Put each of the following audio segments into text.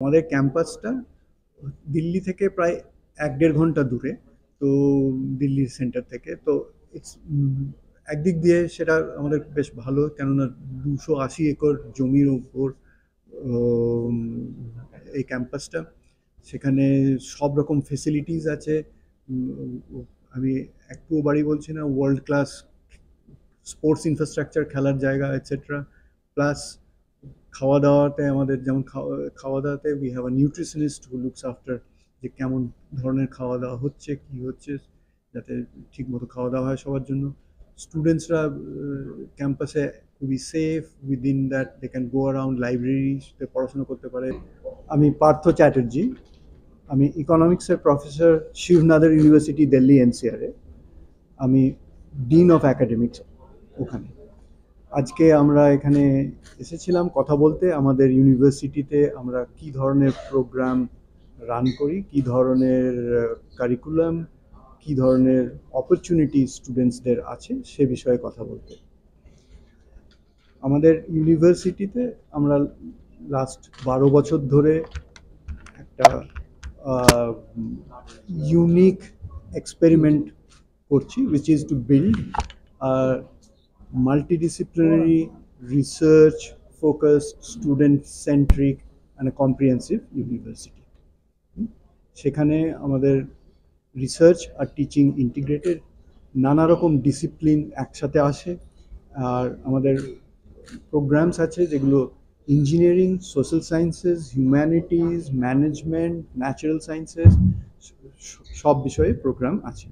আমাদের ক্যাম্পাসটা দিল্লি থেকে প্রায় ১-১.৫ ঘন্টা দূরে। তো দিল্লির সেন্টার থেকে তো ইটস একদিক দিয়ে সেটা আমাদের বেশ ভালো, কেননা ২৮০ একর জমির উপর উম, এই ক্যাম্পাসটা। সেখানে সব রকম ফেসিলিটিস আছে। আমি একটুও বাড়ি বলছি না, ওয়ার্ল্ড ক্লাস স্পোর্টস ইনফ্রাস্ট্রাকচার, খেলার জায়গা এটসেট্রা। প্লাস খাওয়া দাওয়াতে আমাদের যেমন খাওয়া দাওয়াতে we have a nutritionist who looks after, যে কেমন ধরনের খাওয়া দাওয়া হচ্ছে, কি হচ্ছে, যাতে ঠিকমতো খাওয়া দাওয়া হয় সবার জন্য। স্টুডেন্টসরা ক্যাম্পাসে খুবই safe, within that they can go around, লাইব্রেরিতে পড়াশোনা করতে পারে। আমি পার্থ চ্যাটার্জি, আমি ইকোনমিক্সের প্রফেসর, শিবনাথের ইউনিভার্সিটি, দিল্লি এনসিআরে। আমি ডিন অফ একাডেমিক্স ওখানে। আজকে আমরা এখানে এসেছিলাম কথা বলতে আমাদের ইউনিভার্সিটিতে আমরা কি ধরনের প্রোগ্রাম রান করি, কি ধরনের কারিকুলাম, কি ধরনের অপরচুনিটি স্টুডেন্টসদের আছে সে বিষয়ে কথা বলতে। আমাদের ইউনিভার্সিটিতে আমরা লাস্ট ১২ বছর ধরে একটা ইউনিক এক্সপেরিমেন্ট করছি, which is to build multidisciplinary, research focused, student centric and a comprehensive university. সেখানে আমাদের রিসার্চ আর টিচিং ইন্টিগ্রেটেড, নানা রকম ডিসিপ্লিন একসাথে আসে। আর আমাদের প্রোগ্রামস আছে যেগুলো engineering, social sciences, humanities, management, natural sciences, সব বিষয়ে প্রোগ্রাম আছে।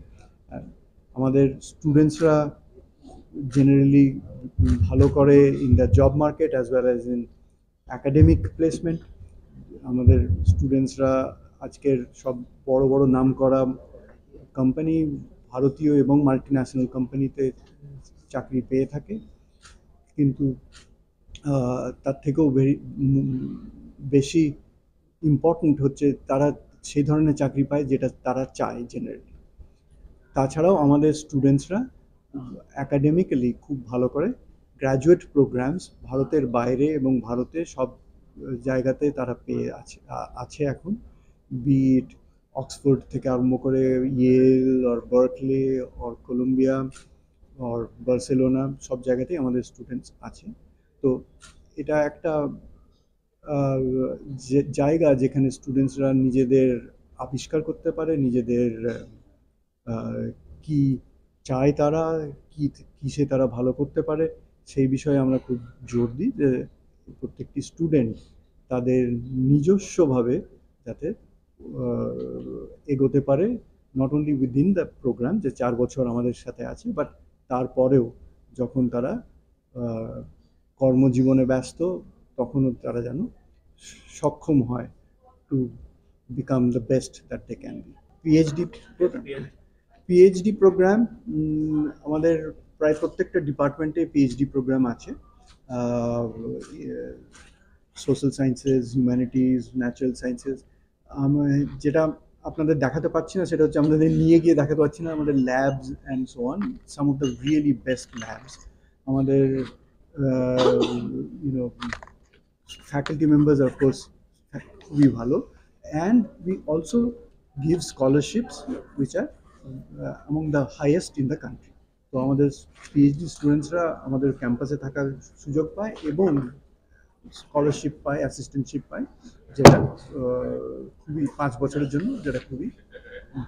আর আমাদের স্টুডেন্টসরা জেনারেলি ভালো করে in the job market as well as in academic placement. আমাদের স্টুডেন্টসরা আজকের সব বড় বড় নাম করা কোম্পানি, ভারতীয় এবং মাল্টিন্যাশনাল কোম্পানিতে চাকরি পেয়ে থাকে। কিন্তু তার থেকেও বেশি ইম্পর্ট্যান্ট হচ্ছে তারা সেই ধরনের চাকরি পায় যেটা তারা চায় জেনারেলি। তাছাড়াও আমাদের স্টুডেন্টসরা অ্যাকাডেমিক্যালি খুব ভালো করে গ্র্যাজুয়েট প্রোগ্রামস ভারতের বাইরে এবং ভারতে সব জায়গাতে তারা পেয়ে আছে এখন। বিট অক্সফোর্ড থেকে আরম্ভ করে ইয়েল আর বার্কলে আর কলম্বিয়া আর বার্সেলোনা, সব জায়গাতেই আমাদের স্টুডেন্টস আছে। তো এটা একটা যে জায়গা যেখানে স্টুডেন্টসরা নিজেদের আবিষ্কার করতে পারে, নিজেদের কি চায় তারা, কি কিসে তারা ভালো করতে পারে সেই বিষয়ে আমরা খুব জোর দিই, যে প্রত্যেকটি স্টুডেন্ট তাদের নিজস্বভাবে যাতে এগোতে পারে, not only within the program যে 4 বছর আমাদের সাথে আছে, বাট তারপরেও যখন তারা কর্মজীবনে ব্যস্ত তখনও তারা যেন সক্ষম হয় to become the best that they can be. PhD program, PhD program আমাদের প্রায় প্রত্যেকটা ডিপার্টমেন্টে পিএইচডি প্রোগ্রাম আছে। Social sciences, humanities, natural sciences. যেটা আপনাদের দেখাতে পাচ্ছি না সেটা হচ্ছে আমাদের নিয়ে গিয়ে দেখাতে পাচ্ছি না আমাদের labs and so on, some of the really best labs. আমাদের YONO faculty members are of course খুবই ভালো, and we also give scholarships which are among the highest in the country. তো আমাদের পিএইচডি স্টুডেন্টসরা আমাদের ক্যাম্পাসে থাকার সুযোগ পায় এবং স্কলারশিপ পায়, অ্যাসিস্ট্যান্টশিপ পায়, যেটা খুবই 5 বছরের জন্য, যেটা খুবই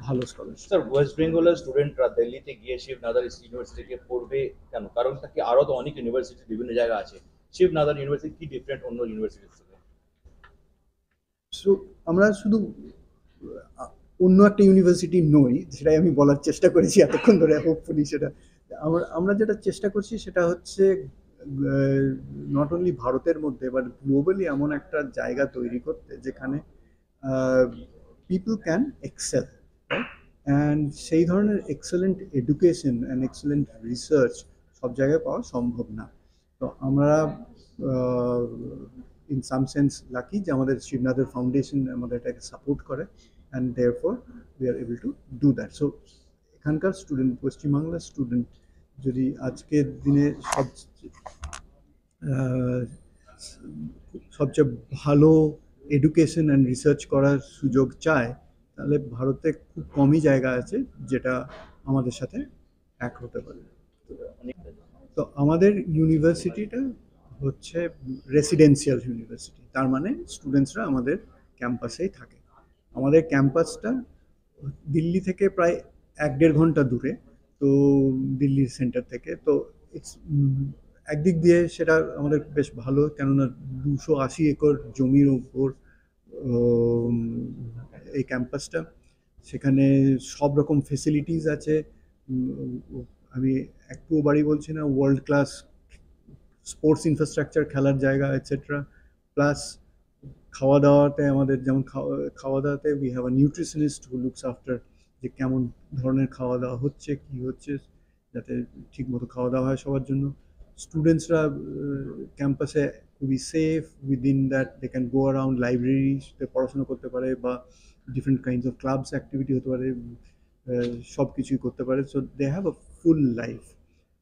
ভালো স্কলারশিপ। স্যার, ওয়েস্ট বেঙ্গলের স্টুডেন্টরা দিল্লিতে গিয়ে শিবনাদার ইউনিভার্সিটিতে পড়বে কেন? কারণটা কি? আরো তো অনেক ইউনিভার্সিটি বিভিন্ন জায়গা আছে, শিবনাদার ইউনিভার্সিটি কি ডিফারেন্ট অন্য ইউনিভার্সিটির থেকে? সো আমরা শুধু অন্য একটা ইউনিভার্সিটি নই, সেটাই আমি বলার চেষ্টা করেছি এতক্ষণ ধরে। হোপফুলি সেটা আমরা যেটা চেষ্টা করছি সেটা হচ্ছে নট অনলি ভারতের মধ্যে বাট গ্লোবালি এমন একটা জায়গা তৈরি করতে যেখানে পিপল ক্যান এক্সেল, অ্যান্ড সেই ধরনের excellent education and excellent research সব জায়গায় পাওয়া সম্ভব না। তো আমরা ইন সাম সেন্স লাকি যে আমাদের শিবনাথের ফাউন্ডেশন আমাদের এটাকে সাপোর্ট করে, and therefore we are able to do that. So এখানকার স্টুডেন্ট, পশ্চিমবাংলার স্টুডেন্ট যদি আজকের দিনে সবচেয়ে ভালো এডুকেশন অ্যান্ড রিসার্চ করার সুযোগ চায়, তাহলে ভারতে খুব কমই জায়গা আছে যেটা আমাদের সাথে এক হতে পারে। তো আমাদের ইউনিভার্সিটিটা হচ্ছে রেসিডেন্সিয়াল ইউনিভার্সিটি, তার মানে স্টুডেন্টসরা আমাদের ক্যাম্পাসেই থাকে। আমাদের ক্যাম্পাসটা দিল্লি থেকে প্রায় 1-1.5 ঘন্টা দূরে, তো দিল্লির সেন্টার থেকে। তো ইটস একদিক দিয়ে সেটা আমাদের বেশ ভালো, কেননা 280 একর জমির ওপর উম, এই ক্যাম্পাসটা। সেখানে সব রকম ফেসিলিটিস আছে। আমি একটুও বাড়ি বলছি না, ওয়ার্ল্ড ক্লাস স্পোর্টস ইনফ্রাস্ট্রাকচার, খেলার জায়গা এটসেট্রা। প্লাস খাওয়া দাওয়াতে আমাদের যেমন খাওয়া দাওয়াতে we have a nutritionist who looks after, যে কেমন ধরনের খাওয়া দাওয়া হচ্ছে, কি হচ্ছে, যাতে ঠিকমতো খাওয়া দাওয়া হয় সবার জন্য। স্টুডেন্টসরা ক্যাম্পাসে খুবই safe, within that they can go around লাইব্রেরিতে পড়াশোনা করতে পারে, বা different kinds of clubs activity হতে পারে, সব কিছুই করতে পারে। So they have a full life.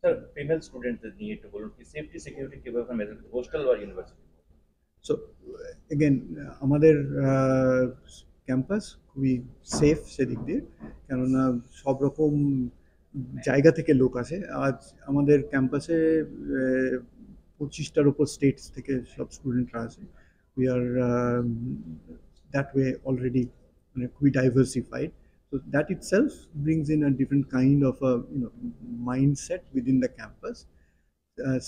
Sir female স্টুডেন্টদের নিয়ে একটু বলুন, কি সেফটি সিকিউরিটি কিভাবে মেজার হোস্টেল বা ইউনিভার্সিটি? সো এগেন আমাদের ক্যাম্পাস খুবই সেফ সেদিক দিয়ে, কেননা সব রকম জায়গা থেকে লোক আসে। আজ আমাদের ক্যাম্পাসে 25টার উপর স্টেটস থেকে সব স্টুডেন্টরা আসে। We are that way already, মানে খুবই diversified. So that itself brings in a different kind of a mindset within the campus.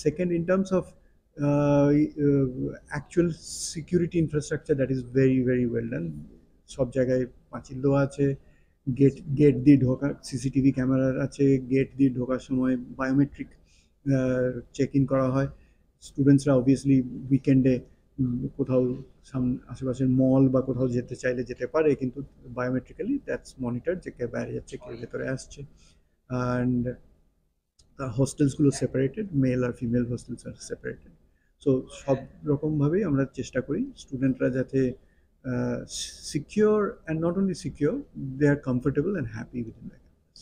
Second, in terms of actual security infrastructure, that is very very well done. সব জায়গায় পাঁচিল দেওয়া আছে, gate দিয়ে ঢোকা, CCTV camera আছে, gate দিয়ে ঢোকার সময় বায়োমেট্রিক চেক ইন করা হয়। স্টুডেন্টসরা অবভিয়াসলি উইকেন্ডে কোথাও আশেপাশের মল বা কোথাও যেতে চাইলে যেতে পারে, কিন্তু বায়োমেট্রিক্যালি দ্যাটস মনিটর, যে কে বাইরে যাচ্ছে, কে ভেতরে আসছে। অ্যান্ড the hostels গুলো সেপারেটেড, মেল আর female hostels are separated. So সব রকমভাবেই আমরা চেষ্টা করি স্টুডেন্টরা যাতে secure, and not only secure, they are comfortable and happy within the campus.